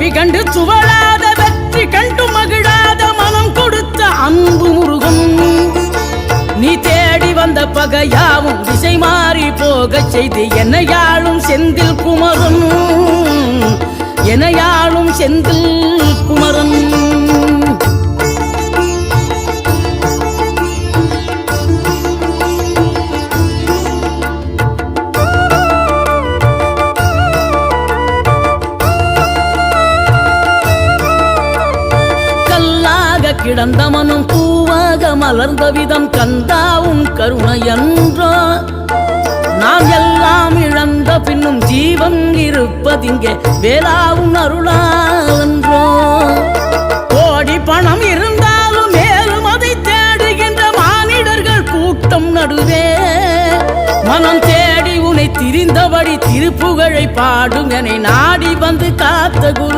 தோல்வி கண்டு சுவழாத வெற்றி கண்டு மகிழாத மனம் கொடுத்த அன்பு முருகன் நீ தேடி வந்த பகையாவும் திசை மாறி போகச் செய்து என்னையாளும் செந்தில் குமரன் என்னையாளும் செந்தில் குமரன் கிடந்த மனம் பூவாக மலர்ந்த விதம் கந்தாவும் கருணை என்றோ நாம் எல்லாம் இழந்த பின்னும் ஜீவன் இருப்பதிங்கே வேளாவும் அருளாவென்றோ கோடி பணம் இருந்தாலும் மேலும் அதை தேடுகின்ற மானிடர்கள் கூட்டம் நடுவே மனம் தேடி உனை திரிந்தபடி திருப்புகழை பாடும் என நாடி வந்து காத்த குரு